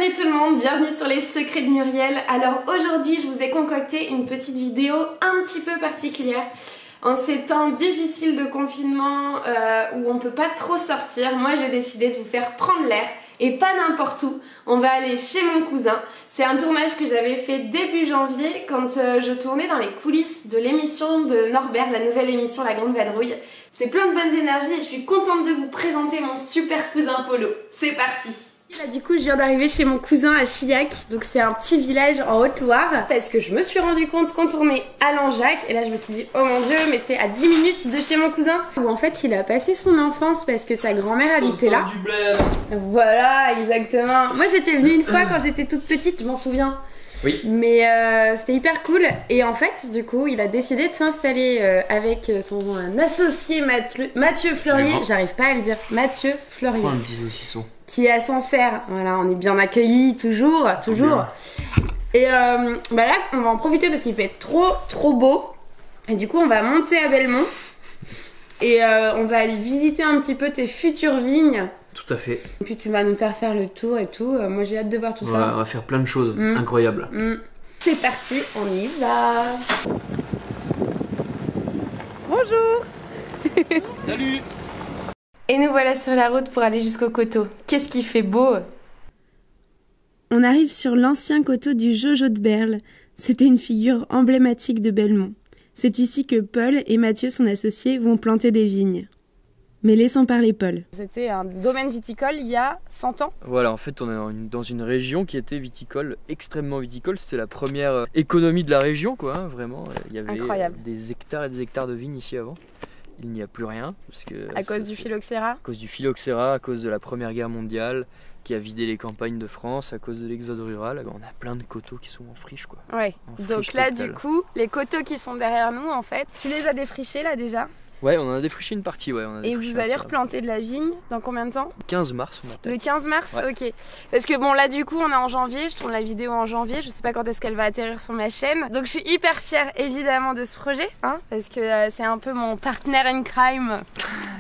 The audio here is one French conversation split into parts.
Salut tout le monde, bienvenue sur les secrets de Muriel. Alors aujourd'hui je vous ai concocté une petite vidéo un petit peu particulière. En ces temps difficiles de confinement où on peut pas trop sortir, moi j'ai décidé de vous faire prendre l'air et pas n'importe où. On va aller chez mon cousin. C'est un tournage que j'avais fait début janvier quand je tournais dans les coulisses de l'émission de Norbert, la nouvelle émission La Grande Vadrouille. C'est plein de bonnes énergies et je suis contente de vous présenter mon super cousin Polo. C'est parti! Là, du coup je viens d'arriver chez mon cousin à Chillac, donc c'est un petit village en Haute-Loire, parce que je me suis rendu compte qu'on tournait à Langeac et là je me suis dit oh mon dieu, mais c'est à 10 minutes de chez mon cousin, où en fait il a passé son enfance parce que sa grand-mère habitait là. Voilà, exactement. Moi j'étais venue une fois quand j'étais toute petite, je m'en souviens. Oui. Mais c'était hyper cool et en fait du coup il a décidé de s'installer avec son associé Mathieu Fleurier, j'arrive pas à le dire, Mathieu Fleurier. Oh, un petit saucisson. Qui est à Sancerre, voilà, on est bien accueillis, toujours. Et bah là, on va en profiter parce qu'il fait trop beau. Et du coup, on va monter à Belmont. Et on va aller visiter un petit peu tes futures vignes. Tout à fait. Et puis tu vas nous faire le tour et tout. Moi, j'ai hâte de voir tout ça. On va faire plein de choses incroyables. C'est parti, on y va. Bonjour. Salut. Et nous voilà sur la route pour aller jusqu'au coteau. Qu'est-ce qui fait beau! On arrive sur l'ancien coteau du Jojo de Berle. C'était une figure emblématique de Belmont. C'est ici que Paul et Mathieu, son associé, vont planter des vignes. Mais laissons parler Paul. C'était un domaine viticole il y a 100 ans. Voilà, en fait on est dans une région qui était viticole, extrêmement viticole. C'était la première économie de la région, quoi, hein, vraiment. Il y avait des hectares et des hectares de vignes ici avant. Il n'y a plus rien. Parce que à cause du phylloxéra ? À cause du phylloxéra, à cause de la Première Guerre mondiale qui a vidé les campagnes de France, à cause de l'exode rural. On a plein de coteaux qui sont en friche, quoi. Ouais, donc là du coup, les coteaux qui sont derrière nous en fait, tu les as défrichés là déjà ? Ouais, on en a défriché une partie, ouais. Et vous allez replanter de la vigne dans combien de temps ? 15 mars, on attend. Le 15 mars, ouais. Ok. Parce que bon, là du coup, on est en janvier, je tourne la vidéo en janvier, je sais pas quand est-ce qu'elle va atterrir sur ma chaîne. Donc je suis hyper fière évidemment de ce projet, hein, parce que c'est un peu mon partner in crime.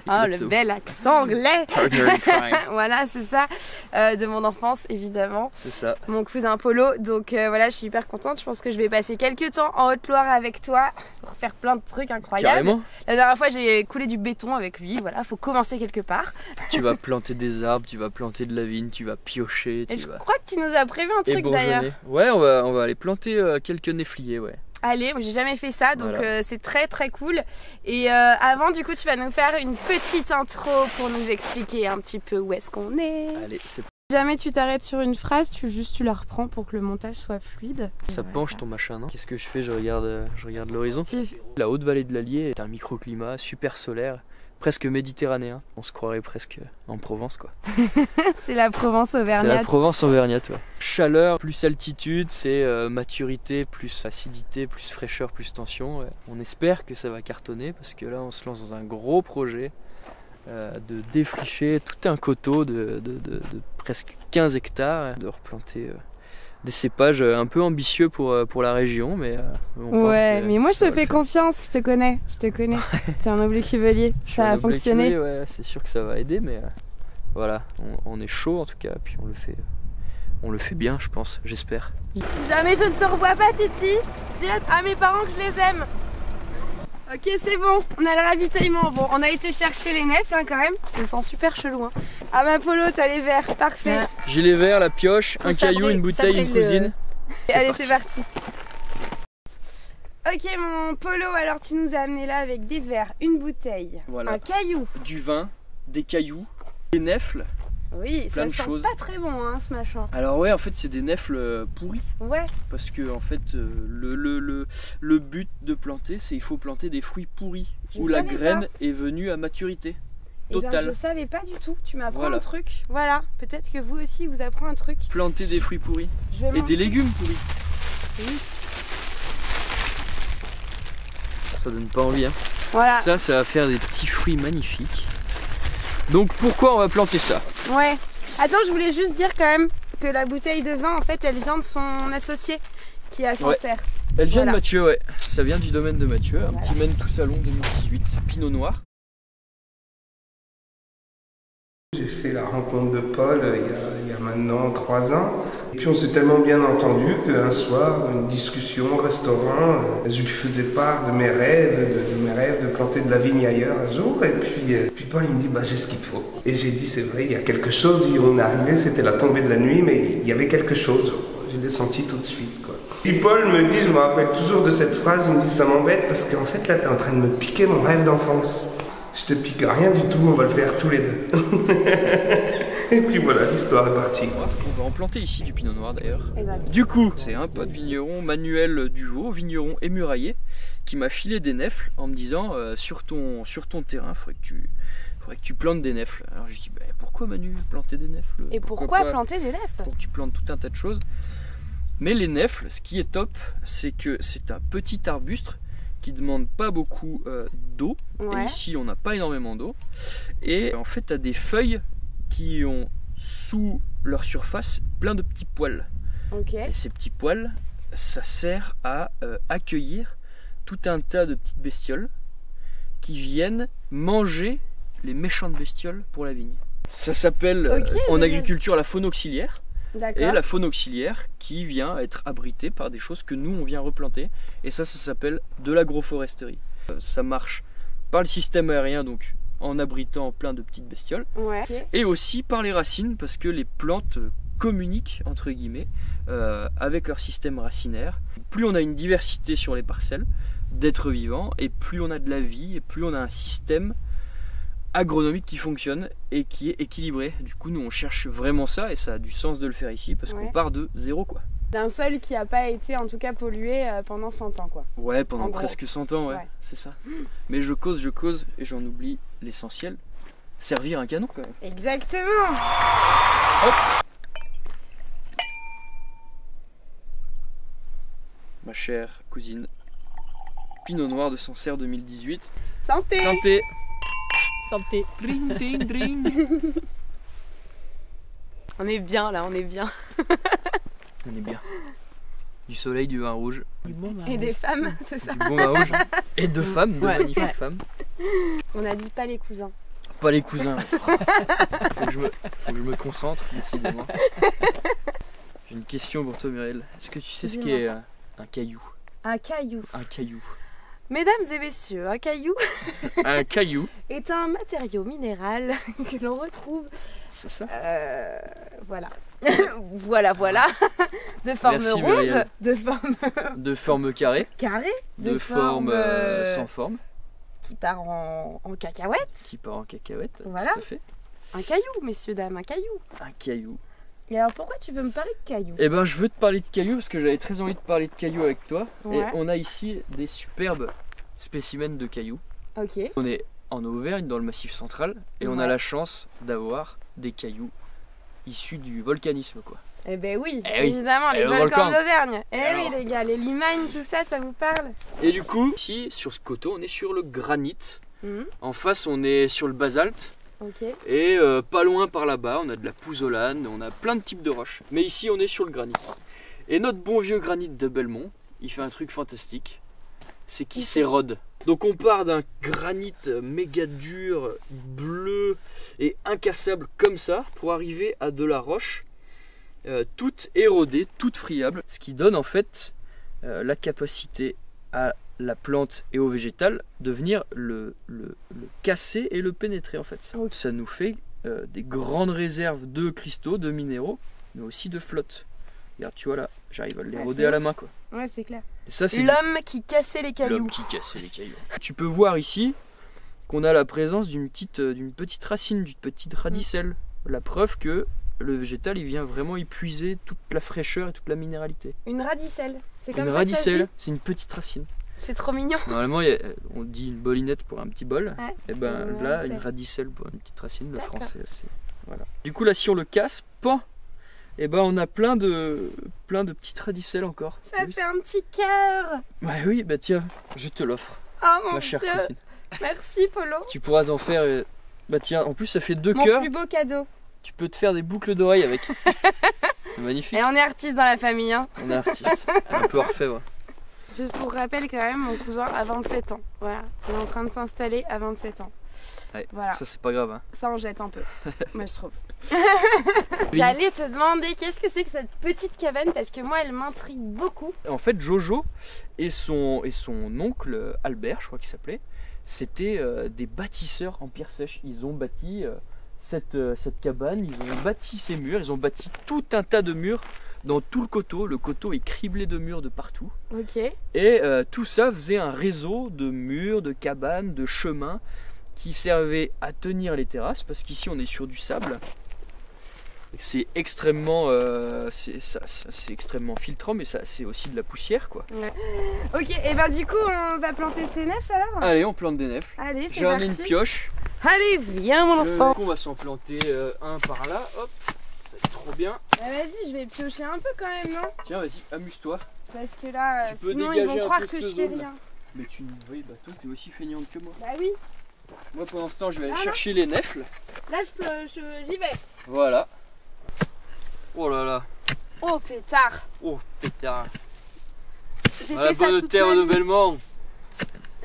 Oh, le bel accent anglais. Partner in crime. Voilà, c'est ça. De mon enfance, évidemment. C'est ça. Mon cousin Polo. Donc voilà, je suis hyper contente. Je pense que je vais passer quelques temps en Haute-Loire avec toi pour faire plein de trucs incroyables. Carrément. La dernière fois, j'ai coulé du béton avec lui. Voilà, faut commencer quelque part. Tu vas planter des arbres, tu vas planter de la vigne, tu vas piocher. Et je crois que tu nous as prévu un truc d'ailleurs. Ouais, on va aller planter quelques néfliers, ouais. Allez, j'ai jamais fait ça, donc voilà. C'est très cool. Et avant, du coup, tu vas nous faire une petite intro pour nous expliquer un petit peu où est-ce qu'on est. Allez, c'est parti. Jamais tu t'arrêtes sur une phrase, tu la reprends pour que le montage soit fluide. Ça penche ton machin, non? Qu'est-ce que je fais? Je regarde l'horizon. La haute vallée de l'Allier est un microclimat super solaire, presque méditerranéen. On se croirait presque en Provence, quoi. C'est la Provence auvergnate. C'est la Provence auvergnate, ouais. Chaleur plus altitude, c'est maturité plus acidité, plus fraîcheur, plus tension. Ouais. On espère que ça va cartonner parce que là on se lance dans un gros projet de défricher tout un coteau de presque 15 hectares, de replanter des cépages un peu ambitieux pour la région, mais mais moi je te fais confiance, je te connais. T'es un obliquevelier, ça a fonctionné. Ouais, c'est sûr que ça va aider, mais voilà, on est chaud en tout cas, puis on le fait bien, je pense, j'espère. Si jamais je ne te revois pas, Titi, dis à mes parents que je les aime. Ok, c'est bon, on a le ravitaillement. Bon, on a été chercher les nefs là quand même. Ça sent super chelou, hein. Ah ma Polo, t'as les verres, parfait. J'ai les verres, la pioche, un caillou, une bouteille, une cousine. Allez, c'est parti. Ok mon Polo, alors tu nous as amené là avec des verres, une bouteille, voilà. Un caillou. Du vin, des cailloux, des nefles. Oui, ça sent pas très bon hein, ce machin. Alors ouais, en fait c'est des nefles pourris. Ouais. Parce que en fait le but de planter, c'est il faut planter des fruits pourris où la graine est venue à maturité totale. Eh ben, je savais pas du tout, tu m'apprends un truc. Voilà, peut-être que vous aussi vous apprend un truc. Planter des fruits pourris et des légumes pourris. Juste. Ça donne pas envie hein. Voilà. Ça va faire des petits fruits magnifiques. Donc pourquoi on va planter ça? Ouais. Attends, je voulais juste dire quand même que la bouteille de vin, en fait, elle vient de son associé qui est à Sancerre. Ouais. Elle vient de Mathieu, ouais. Ça vient du domaine de Mathieu, un petit Maine tout salon 2018, Pinot Noir. J'ai fait la rencontre de Paul il y a maintenant 3 ans. Et puis on s'est tellement bien entendu qu'un soir, une discussion au restaurant, je lui faisais part de mes rêves de planter de la vigne ailleurs un jour. Et puis Paul il me dit j'ai ce qu'il te faut. Et j'ai dit c'est vrai, il y a quelque chose. On est arrivé, c'était la tombée de la nuit, mais il y avait quelque chose. Je l'ai senti tout de suite, quoi. Puis Paul me dit, je me rappelle toujours de cette phrase, il me dit ça m'embête parce qu'en fait là t'es en train de me piquer mon rêve d'enfance. Je te pique rien du tout, on va le faire tous les deux. Et puis voilà, l'histoire est partie. On va en planter ici du pinot noir d'ailleurs. Du coup, c'est un pote vigneron, Manuel Duvaux, vigneron émuraillé, qui m'a filé des nèfles en me disant sur ton terrain, faudrait que tu plantes des nèfles. Alors je lui dis pourquoi Manu planter des nèfles? Et pourquoi planter des nèfles? Pour que tu plantes tout un tas de choses. Mais les nèfles, ce qui est top, c'est que c'est un petit arbuste qui demande pas beaucoup d'eau. Ouais. Et ici, on n'a pas énormément d'eau. Et en fait, tu as des feuilles qui ont sous leur surface plein de petits poils. Okay. Et ces petits poils, ça sert à accueillir tout un tas de petites bestioles qui viennent manger les méchantes bestioles pour la vigne. Ça s'appelle en agriculture la faune auxiliaire. Et la faune auxiliaire qui vient être abritée par des choses que nous on vient replanter. Et ça s'appelle de l'agroforesterie. Ça marche par le système aérien, donc en abritant plein de petites bestioles. Ouais. Et aussi par les racines, parce que les plantes communiquent entre guillemets avec leur système racinaire. Plus on a une diversité sur les parcelles d'êtres vivants, et plus on a de la vie, et plus on a un système agronomique qui fonctionne et qui est équilibré. Du coup nous on cherche vraiment ça, et ça a du sens de le faire ici parce qu'on part de zéro, quoi. D'un sol qui n'a pas été en tout cas pollué pendant 100 ans, quoi. Ouais, pendant presque 100 ans, ouais. C'est ça. Mais je cause et j'en oublie l'essentiel. Servir un canon quand même. Exactement. Hop. Ma chère cousine, Pinot Noir de Sancerre 2018. Santé. Santé. Santé. Dring, dring, dring. On est bien là, on est bien. On est bien. Du soleil, du vin rouge. Du bon vin et des femmes, c'est ça. Du bon vin rouge. Et de femmes, de magnifiques femmes. On a dit pas les cousins. Pas les cousins. Faut que je me concentre, décidément. J'ai une question pour toi, Muriel. Est-ce que tu sais ce qu'est un caillou? Un caillou. Un caillou. Mesdames et messieurs, un caillou. Un caillou est un matériau minéral que l'on retrouve. C'est ça. Voilà. voilà. De forme ronde, Muriel. De forme carrée. De forme sans forme. Qui part en cacahuète. Voilà. Tout à fait. Un caillou, messieurs, dames, un caillou. Un caillou. Et alors pourquoi tu veux me parler de cailloux? Eh ben je veux te parler de cailloux parce que j'avais très envie de parler de cailloux avec toi. Ouais. Et on a ici des superbes spécimens de cailloux. Ok. On est en Auvergne, dans le Massif central, et on a la chance d'avoir des cailloux issus du volcanisme, quoi. Eh ben oui, évidemment, les volcans d'Auvergne. Oui les gars, les Limagnes, tout ça, ça vous parle? Et du coup, ici, sur ce coteau, on est sur le granit. En face, on est sur le basalte. Okay. Et pas loin par là-bas, on a de la pouzzolane, on a plein de types de roches. Mais ici, on est sur le granit. Et notre bon vieux granit de Belmont, il fait un truc fantastique. C'est qu'il s'érode. Donc on part d'un granit méga dur, bleu et incassable comme ça, pour arriver à de la roche toute érodée, toute friable. Ce qui donne en fait la capacité à la plante et au végétal de venir le casser et le pénétrer en fait. Okay. Ça nous fait des grandes réserves de cristaux, de minéraux, mais aussi de flotte. Regarde, tu vois là, j'arrive à l'éroder à la main, quoi. Ouais, c'est clair. Et ça, c'est l'homme qui cassait les cailloux. L'homme qui cassait les cailloux. Tu peux voir ici qu'on a la présence d'une petite racine, d'une petite radicelle. La preuve que le végétal, il vient vraiment épuiser toute la fraîcheur et toute la minéralité. Une radicelle, c'est comme ça. Une radicelle, c'est une petite racine. C'est trop mignon. Normalement, on dit une bolinette pour un petit bol. Ouais. Et ben là, une radicelle pour une petite racine. Le français, voilà. Du coup, là, si on le casse, pan, et ben on a plein de petites radicelles encore. Ça fait un petit cœur. Ouais, oui, bah tiens, je te l'offre. Oh ma chère cousine. Merci, Polo. Tu pourras t'en faire. Bah tiens, en plus, ça fait 2 cœurs. Mon plus beau cadeau. Tu peux te faire des boucles d'oreilles avec. C'est magnifique. Et on est artistes dans la famille, hein. On est artistes. Un peu orfèvre. Juste pour rappel quand même, mon cousin a 27 ans. Voilà, il est en train de s'installer à 27 ans. Ouais, Voilà. ça c'est pas grave. Hein. Ça on jette un peu, moi je trouve. J'allais te demander qu'est-ce que c'est que cette petite cabane parce que moi elle m'intrigue beaucoup. En fait, Jojo et son oncle Albert, je crois qu'il s'appelait, c'était des bâtisseurs en pierre sèche. Ils ont bâti cette cabane, ils ont bâti ces murs, ils ont bâti tout un tas de murs dans tout le coteau. Le coteau est criblé de murs de partout. Ok. Et tout ça faisait un réseau de murs, de cabanes, de chemins qui servaient à tenir les terrasses parce qu'ici on est sur du sable. C'est extrêmement, c'est extrêmement filtrant, mais ça c'est aussi de la poussière quoi. Ouais. Ok, et ben du coup on va planter ces nefs alors. Allez, on plante des nefs. Allez, c'est J'en ai parti. une pioche. Allez, viens mon enfant. On va s'en planter un par là. Hop, ça va être trop bien. Bah, vas-y, je vais piocher un peu quand même, non? Tiens, vas-y, amuse-toi. Parce que là, Tu peux sinon ils dégager vont un croire peu que je cette fais zone. rien. Mais tu oui, bah toi t'es aussi feignante que moi. Bah oui. Moi pendant ce temps je vais aller Ah, chercher les nefles. Là, j'y vais. Voilà. Oh là là. Oh pétard. Oh pétard. J'ai Voilà, fait ça bonne toute terre ma de vie. Belmont.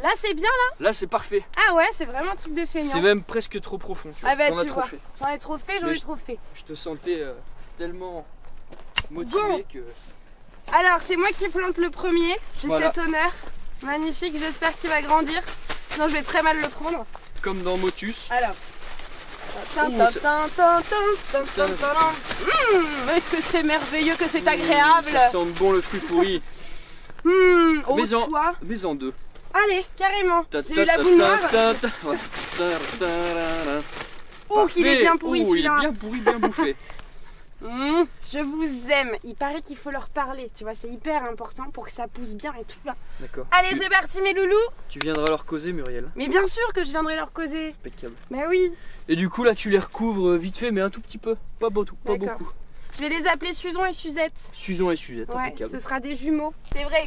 Là, c'est bien là. Là c'est parfait. Ah ouais, c'est vraiment un truc de feignant. C'est même presque trop profond. Ah bah T'en as tu trop vois. fait. J'en ai trop fait, j'en Mais ai trop fait. Je te sentais tellement motivé Bon. que. Alors, c'est moi qui plante le premier. J'ai Voilà. cet honneur. Magnifique, j'espère qu'il va grandir. Sinon, je vais très mal le prendre. Comme dans Motus. Alors. Mais que c'est merveilleux, que c'est agréable. Ça sent bon le fruit pourri. Au Mais en- toit. Mais en deux. Allez, carrément. Ta, J'ai ta, eu la ta, boule ta, noire. ta, ta. Ouais. Ta, ta, ta, ta. Oh, qu'il est bien pourri Oh, il est celui-là. bien pourri, bien bouffé. Je vous aime. Il paraît qu'il faut leur parler. Tu vois, c'est hyper important pour que ça pousse bien et tout là. D'accord. Allez, Tu- c'est parti, mes loulous. Tu viendras leur causer, Muriel. Mais bien sûr que je viendrai leur causer. Impeccable. Bah oui. Et du coup, là, tu les recouvres vite fait, mais un tout petit peu. Pas beaucoup. Pas D'accord. beaucoup. Je vais les appeler Susan et Suzette. Susan et Suzette, Ouais, impeccable. ce sera des jumeaux. C'est vrai.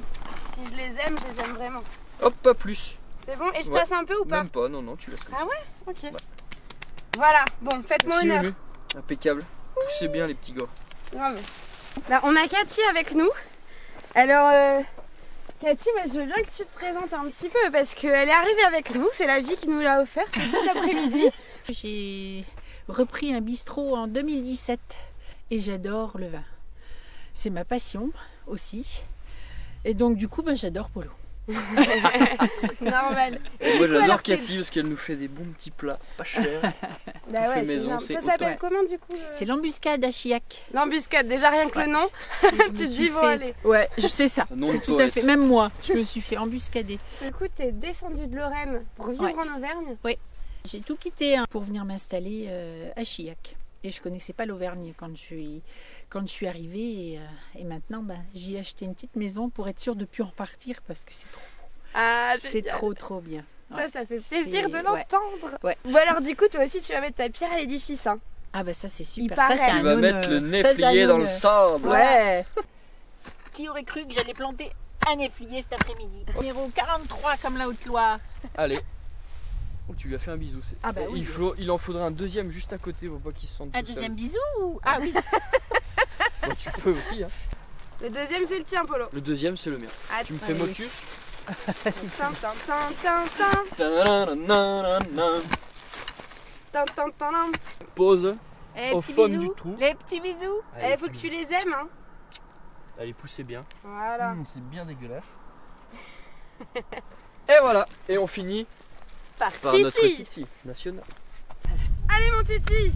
Si je les aime vraiment. Hop, pas plus. C'est bon. Et je Ouais. tasse un peu ou pas? Même pas, non, non, tu laisses comme Ah ça. ouais. Ok. Voilà. Bon, faites-moi Merci, honneur. Mumu. Impeccable. Poussez bien les petits gars. Grave. Là, on a Cathy avec nous. Alors, Cathy, moi, je veux bien que tu te présentes un petit peu parce qu'elle est arrivée avec nous. C'est la vie qui nous l'a offert cet après-midi. J'ai repris un bistrot en 2017 et j'adore le vin. C'est ma passion aussi. Et donc du coup, j'adore Polo. Normal. Et moi, du coup, j'adore alors, Cathy parce qu'elle nous fait des bons petits plats, pas chers. Bah fait ouais, c'est maison, énorme. c'est Ça autant. s'appelle Ouais. comment du coup C'est l'embuscade à Chiac. L'embuscade, déjà rien que le nom. Je Tu me te suis dis, bon, fait- allez. Ouais, je sais ça. Un nom de C'est tout à poète. fait. Même moi, je me suis fait embuscader. Du coup, t'es descendue de Lorraine pour vivre Ouais. en Auvergne. J'ai tout quitté pour venir m'installer à Chiac. Et je connaissais pas l'Auvergne quand je suis arrivée. Et maintenant, j'ai acheté une petite maison pour être sûre de ne plus en repartir parce que c'est trop. Ah, C'est trop bien. Ouais. Ça fait plaisir de C'est- l'entendre. Ouais. Bon alors du coup, toi aussi, tu vas mettre ta pierre à l'édifice. Hein. Ah bah ça c'est super. paraît. Ça, c'est Tu un vas honneur. mettre le Ça, nez c'est un plié dans le honneur. sable. Ouais. Qui aurait cru que j'allais planter un néflier cet après-midi? Numéro 43 comme la Haute-Loire. Allez. Oh, tu lui as fait un bisou. Ah bah oui. Il en faudrait un deuxième juste à côté pour pas qu'il se sente Un tout seul. deuxième bisou ou... Ah oui. Bon, tu peux aussi. Hein. Le deuxième, c'est le tien, Polo. Le deuxième, c'est le mien. Ah, Tu me fais allez. motus. tin, tin, tin, tin, tin, Ta-na-na-na-na. tin, tin, tin, tin. Pause. Eh, Au petits fond bisous. du trou. Les petits bisous. Eh, faut que tu les aimes. Hein. Allez, poussez bien. Voilà. C'est bien dégueulasse. Et voilà. Et on finit Par par Titi. notre Titi national. Allez, mon Titi.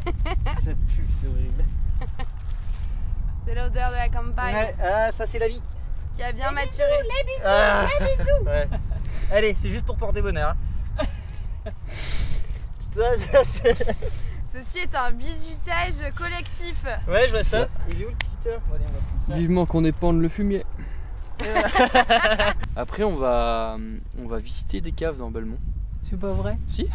Ça pue, c'est horrible. C'est l'odeur de la campagne Ouais, ah, ça c'est la vie. qui a bien maturé. Ah, ouais. Allez, c'est juste pour porter bonheur. hein. C'est- Ceci est un bisutage collectif. Ouais, je vois ça. Il est où le petit cœur? Bon, allez, on va prendre ça. Vivement qu'on épande le fumier. Après, on va visiter des caves dans Belmont. C'est pas vrai. Si.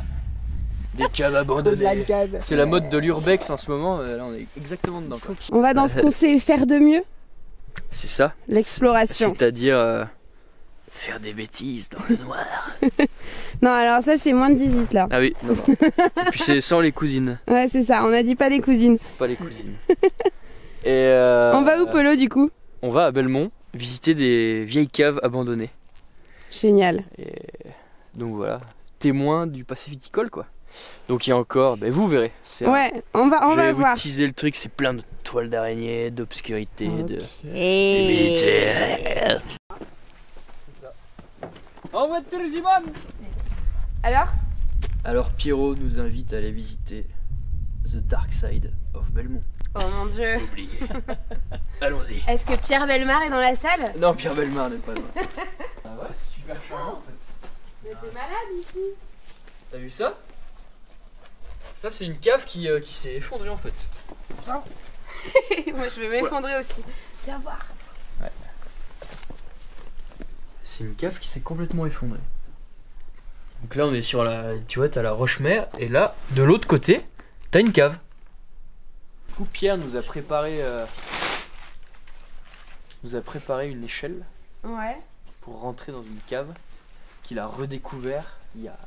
Des caves abandonnées. C'est la mode de l'urbex en ce moment. Là, on est exactement dedans. quoi. On va dans ce qu'on sait faire de mieux, C'est ça. l'exploration. C'est-à-dire faire des bêtises dans le noir. Non, alors ça, c'est moins de 18 là. Ah oui. Non, non. Et puis c'est sans les cousines, Ouais, c'est ça. On a dit pas les cousines. pas les cousines. Et On va où, Polo, du coup? On va à Belmont visiter des vieilles caves abandonnées. Génial. Et donc voilà, témoin du passé viticole quoi. Donc il y a encore, vous verrez. Ouais, on va je vais voir. vous teaser le truc, c'est plein de toiles d'araignée, d'obscurité, de... En voiture, Simone. Alors Pierrot nous invite à aller visiter The Dark Side of Belmont. Oh mon Dieu. Oublié. Allons-y. Est-ce que Pierre Bellemare est dans la salle? Non, Pierre Bellemare n'est pas loin. Ah ouais, c'est super charmant en fait. Mais c'est malade ici. T'as vu ça? Ça c'est une cave qui s'est effondrée en fait. Ça? Moi je vais m'effondrer aussi. Viens voir. Ouais. C'est une cave qui s'est complètement effondrée. Donc là on est sur la... Tu vois, t'as la roche-mère et là, de l'autre côté, t'as une cave. Du coup Pierre nous a préparé une échelle Ouais. pour rentrer dans une cave qu'il a redécouvert il y a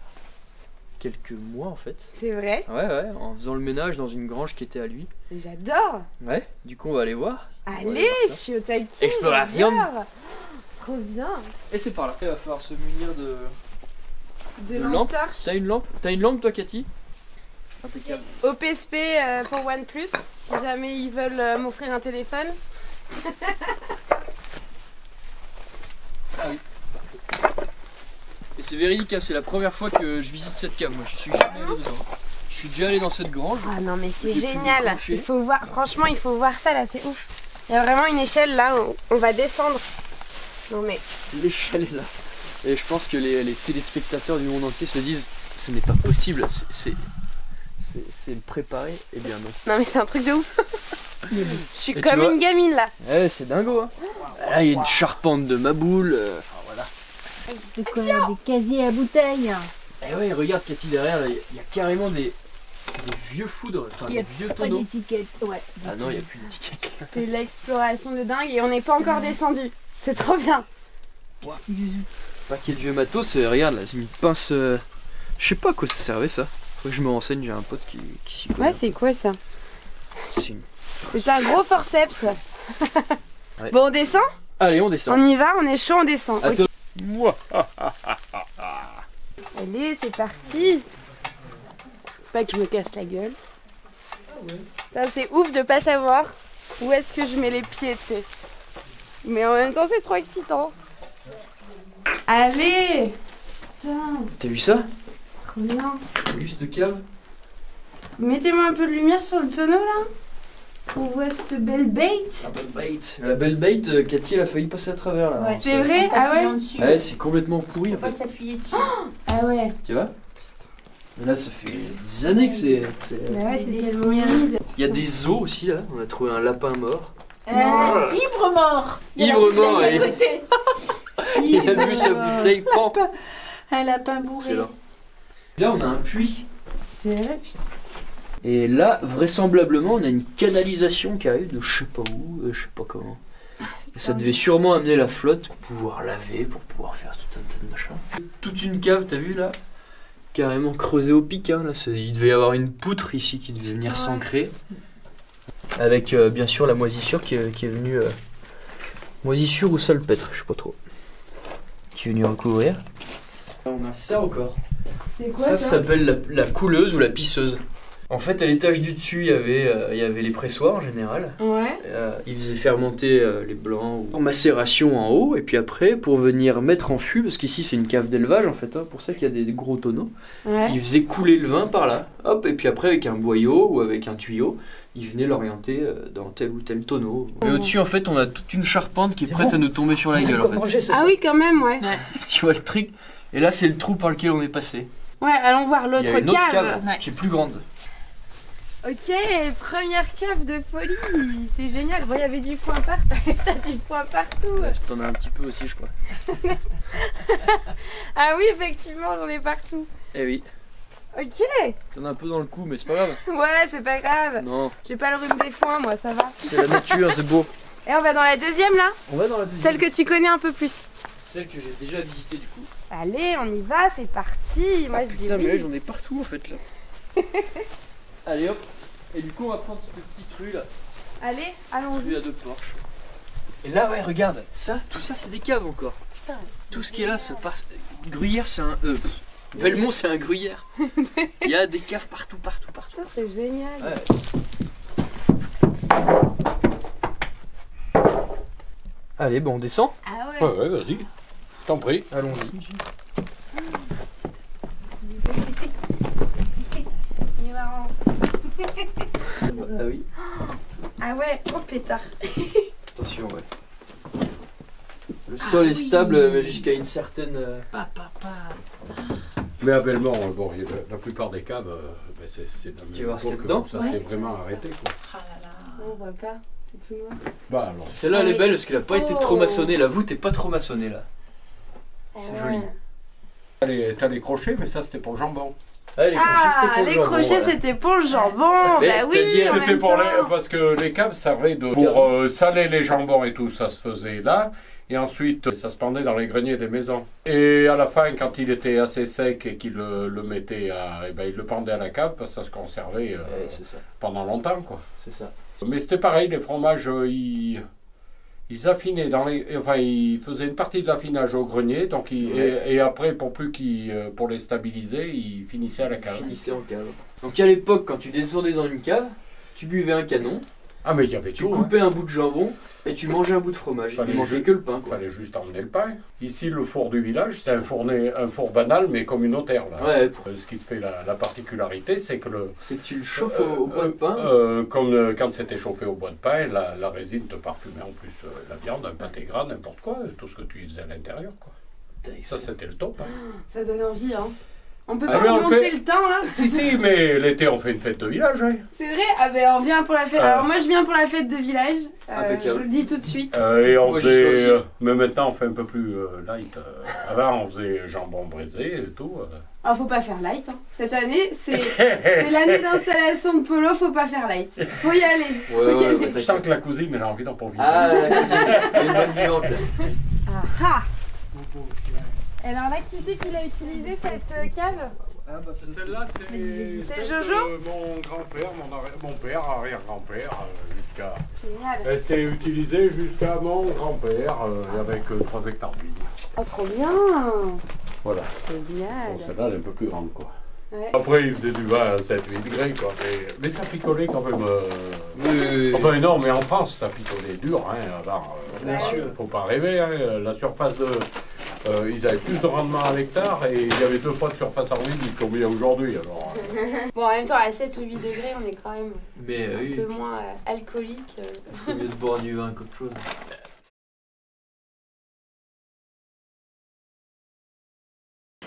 quelques mois en fait. C'est vrai. Ouais, en faisant le ménage dans une grange qui était à lui. J'adore. Ouais, du coup on va aller voir. Allez, je suis au taquet. Exploration. j'adore. Trop bien. Et c'est par là. Il va falloir se munir de lampe. torche. T'as une lampe? T'as une lampe toi Cathy? Impeccable. OPSP pour OnePlus, si jamais ils veulent m'offrir un téléphone. Ah oui. Et c'est véridique, hein, c'est la première fois que je visite cette cave. Moi je suis jamais allé dedans. Je suis déjà allé dans cette grange. Ah non mais c'est J'ai pu génial. me coucher. Il faut voir, franchement il faut voir ça là, c'est ouf. Il y a vraiment une échelle là où on va descendre. Non mais L'échelle est là. Et je pense que les téléspectateurs du monde entier se disent ce n'est pas possible, c'est préparé. Eh bien non. non mais c'est un truc de ouf. Je suis Et comme tu vois- une gamine là. Ouais, c'est dingo. Hein. Là, il y a une charpente de maboule. Enfin voilà. C'est quoi, des casiers à bouteilles? Et ouais, regarde Cathy derrière, là, il y a carrément des vieux foudres, enfin Il y a des vieux pas tonneaux. d'étiquette, ouais. Ah non, il n'y a plus d'étiquette. C'est l'exploration de dingue et on n'est pas encore descendu. C'est trop bien. Paquet de vieux matos, regarde là, j'ai mis une pince. Je sais pas à quoi ça servait ça. Faut que je me renseigne, j'ai un pote qui s'y connaît. Ouais c'est quoi ça? C'est une- C'est un gros forceps. Ouais. Bon on descend? Allez, on descend. On y va, on est chaud, on descend. Attends. Ok. Allez, c'est parti. Pas que je me casse la gueule. Ça c'est ouf de pas savoir où est-ce que je mets les pieds, tu sais. Mais en même temps c'est trop excitant. Allez. Putain, T'as vu ça? trop bien. T'as vu cette cave? Mettez-moi un peu de lumière sur le tonneau là. On voit cette belle bait. La belle bait. La belle bait, Cathy elle a failli passer à travers là. Ouais, C'est vrai? Ah ouais? Ouais, c'est complètement pourri en Faut pas fait. s'appuyer dessus. Ah ouais. Tu vois? Et là, ça fait des années que c'est. Bah ouais, c'est Des tellement destinies. humide. Il y a des os aussi là. On a trouvé un lapin mort. Ivre mort. Il y a la Ivre mort, bouteille et- à côté. Il a bu sa bouteille, pam. Un lapin bourré. Excellent. Là, on a un puits. C'est vrai, putain. Et là, vraisemblablement, on a une canalisation qui arrive de je sais pas où, je sais pas comment. Et ça devait sûrement amener la flotte pour pouvoir laver, pour pouvoir faire tout un tas de machins. Toute une cave, t'as vu là? Carrément creusée au pic. Hein, là, il devait y avoir une poutre ici qui devait venir s'ancrer. Avec bien sûr la moisissure qui est venue. Moisissure ou salpêtre, je sais pas trop. Qui est venue recouvrir. On a ça encore. C'est quoi Ça ça? s'appelle la couleuse ou la pisseuse. En fait, à l'étage du dessus, il y avait les pressoirs en général. Ouais. Ils faisaient fermenter les blancs en macération en haut, et puis après, pour venir mettre en fût, parce qu'ici c'est une cave d'élevage en fait, hein, pour ça qu'il y a des gros tonneaux, Ouais. ils faisaient couler le vin par là, hop, et puis après avec un boyau ou avec un tuyau, ils venaient l'orienter dans tel ou tel tonneau. Mais au-dessus, en fait, on a toute une charpente qui est prête à nous tomber sur la gueule. En fait. Ah oui, quand même, ouais. Tu vois le truc? Et là, c'est le trou par lequel on est passé. Ouais, allons voir Il y a l'autre une autre cave. cave Ouais. qui est plus grande. Ok, première cave de folie. C'est génial. Bon, il y avait du foin partout. T'as du foin partout. T'en as un petit peu aussi, je crois. Ah oui, effectivement, j'en ai partout. Eh oui, Ok. t'en as un peu dans le cou, mais c'est pas grave. Ouais, c'est pas grave. Non, J'ai pas le rhume des foins, moi, ça va. c'est la nature, c'est beau. Et on va dans la deuxième là. On va dans la deuxième. Celle que tu connais un peu plus. Celle que j'ai déjà visitée du coup. Allez, on y va, c'est parti. Moi, je dis Putain, mais là oui. j'en ai partout en fait là. Allez hop. Et du coup, on va prendre cette petite rue là. Allez, allons-y. Rue à deux porches. Et là, ouais, regarde, ça, tout ça, c'est des caves encore. Tout ce qui est là, ça passe. Gruyère, c'est un. Belmont, c'est un gruyère. Il y a des caves partout. Ça, c'est génial. Ouais. Allez, bon, on descend. Ah ouais. Ouais, vas-y. T'en prie. Allons-y. Il est marrant. Ah oui. Ah ouais, oh pétard. Attention, ouais. Le sol est stable, mais jusqu'à une certaine. Mais à Belmont, bon, la plupart des caves, ben c'est dans Tu vas voir ce qu'il y a que dedans. ça s'est vraiment arrêté, quoi. Ah là là. On voit pas, c'est tout noir. Bah alors. Celle-là, elle est belle parce qu'elle n'a pas été trop maçonnée. La voûte n'est pas trop maçonnée là. C'est joli. T'as les crochets, mais ça c'était pour le jambon. Ah, les crochets, c'était pour le les jambon, crochets, voilà. c'était pour le jambon. Mais Bah oui, c'est-à-dire- en C'était même pour temps. parce que les caves servaient pour saler les jambons et tout, ça se faisait là. Et ensuite, ça se pendait dans les greniers des maisons. Et à la fin, quand il était assez sec et qu'il le mettait eh ben, il le pendait à la cave parce que ça se conservait Ouais, c'est ça. pendant longtemps, quoi. C'est ça. Mais c'était pareil, les fromages, ils affinaient ils faisaient une partie de l'affinage au grenier, donc et après, pour les stabiliser, ils finissaient à la cave. Finissez en cave. Donc à l'époque, quand tu descendais dans une cave, tu buvais un canon, Ah, mais il y avait tu tout. coupais un bout de jambon et tu mangeais un bout de fromage. Fallait Tu mangeais juste- que le pain, Il quoi. fallait juste emmener le pain. Ici, le four du village, c'est un four banal, mais communautaire. Là. Ouais, Ce qui te fait la particularité, c'est que c'est que tu le chauffes au bois de pain. quand c'était chauffé au bois de pain, la résine te parfumait en plus la viande, un pâté gras, n'importe quoi, tout ce que tu faisais à l'intérieur. Quoi. Ça, c'était le top. Hein. Ça donne envie, hein. On peut Ah, pas mais on le remonter fait. le temps, là. si, mais l'été, on fait une fête de village. Hein. C'est vrai. Ah ben, on vient pour la fête. Alors moi, je viens pour la fête de village. Je Impeccable. vous le dis tout de suite. Et on Moi, j'y suis faisait. aussi. Mais maintenant, on fait un peu plus light. Avant, on faisait jambon braisé et tout. Alors, faut pas faire light. Hein. Cette année, c'est l'année d'installation de Polo. Faut pas faire light. Faut y aller. Ouais, Je sens que la cousine, elle a envie d'en profiter. Ah, la cuisine, elle est une bonne vivante là. Ah ah. Alors là, qui c'est qui l'a utilisé cette cave? Celle-là, C'est celle Jojo de mon grand-père, mon père, arrière-grand-père, jusqu'à... Génial. Elle s'est utilisée jusqu'à mon grand-père, avec 3 hectares de vignes. Oh, trop bien. Voilà. Génial. Bon, celle-là, elle est un peu plus grande, quoi. Ouais. Après, il faisait du vin à 7-8 degrés, quoi. Mais ça picolait quand même... Oui. Enfin, non, mais en France, ça picolait dur, hein, avant. Bien sûr. Faut pas rêver, hein. La surface de... ils avaient plus de rendement à l'hectare et il y avait 2 fois de surface en ligne qu'on met aujourd'hui. Alors, Bon, en même temps, à 7 ou 8 degrés, on est quand même Mais un oui, peu moins alcoolique. c'est mieux de boire du vin qu'autre chose.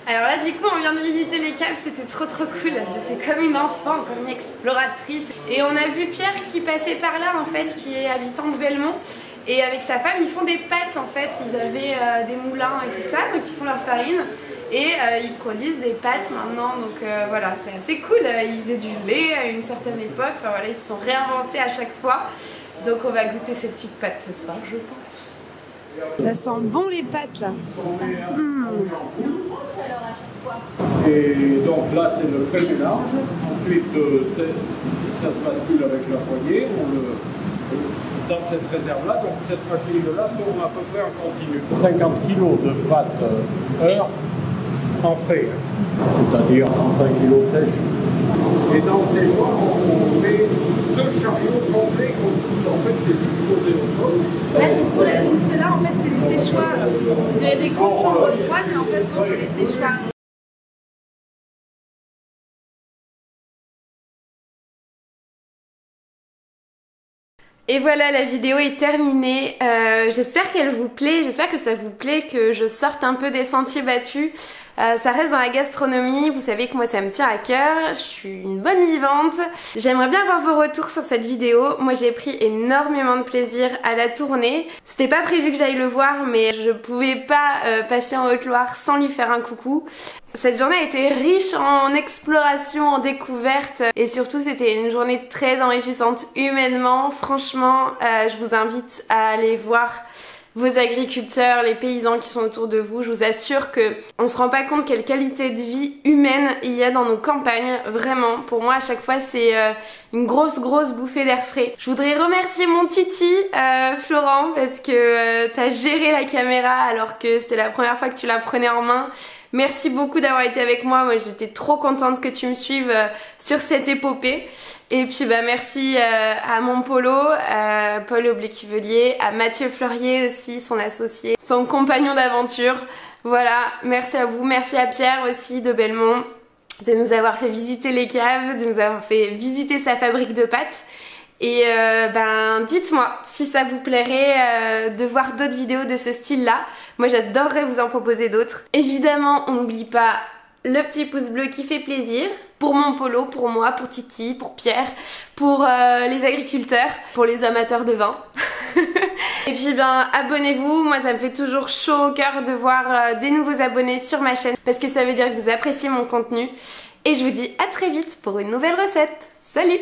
Alors là, du coup, on vient de visiter les caves, c'était trop cool. J'étais comme une enfant, comme une exploratrice. Et on a vu Pierre qui passait par là, en fait, qui est habitant de Belmont. Et avec sa femme, ils font des pâtes, en fait. Ils avaient des moulins et tout ça, donc ils font leur farine. Et ils produisent des pâtes maintenant, donc voilà, c'est assez cool. Ils faisaient du lait à une certaine époque, enfin voilà, ils se sont réinventés à chaque fois. Donc on va goûter ces petites pâtes ce soir, je pense. Ça sent bon les pâtes là. et donc là, c'est le pré-mélange. Ensuite, ça se bascule avec la poignée. Dans cette réserve-là, donc cette machine-là tourne à peu près en continu. 50 kg de pâtes heure en frais, c'est-à-dire 35 kg sèches. Et dans ces choix, on met 2 chariots complets qu'on pousse. En fait, c'est juste posé au sol. Là du coup, la mousse là, en fait, c'est des séchoirs. On dirait des grandes chambres froides, mais en fait, non, c'est des séchoirs. Et voilà, la vidéo est terminée. J'espère qu'elle vous plaît, j'espère que ça vous plaît, que je sorte un peu des sentiers battus. Ça reste dans la gastronomie, vous savez que moi ça me tient à cœur, je suis une bonne vivante. J'aimerais bien avoir vos retours sur cette vidéo. Moi j'ai pris énormément de plaisir à la tourner. C'était pas prévu que j'aille le voir, mais je pouvais pas passer en Haute-Loire sans lui faire un coucou. Cette journée a été riche en exploration, en découvertes et surtout c'était une journée très enrichissante humainement. Franchement, je vous invite à aller voir vos agriculteurs, les paysans qui sont autour de vous. Je vous assure que on se rend pas compte quelle qualité de vie humaine il y a dans nos campagnes. Vraiment, pour moi à chaque fois c'est une grosse bouffée d'air frais. Je voudrais remercier mon titi Florent parce que t'as géré la caméra alors que c'était la première fois que tu la prenais en main. Merci beaucoup d'avoir été avec moi. Moi j'étais trop contente que tu me suives sur cette épopée. Et puis bah merci à mon Polo, Paul Oblécuvelier, à Mathieu Fleurier aussi, son associé, son compagnon d'aventure. Voilà, merci à vous, merci à Pierre aussi de Belmont de nous avoir fait visiter les caves, de nous avoir fait visiter sa fabrique de pâtes. Et ben dites-moi si ça vous plairait de voir d'autres vidéos de ce style là. Moi j'adorerais vous en proposer d'autres. Évidemment on n'oublie pas le petit pouce bleu qui fait plaisir pour mon Polo, pour moi, pour Titi, pour Pierre, pour les agriculteurs, pour les amateurs de vin. Et puis ben abonnez-vous, moi ça me fait toujours chaud au cœur de voir des nouveaux abonnés sur ma chaîne parce que ça veut dire que vous appréciez mon contenu. Et je vous dis à très vite pour une nouvelle recette. Salut!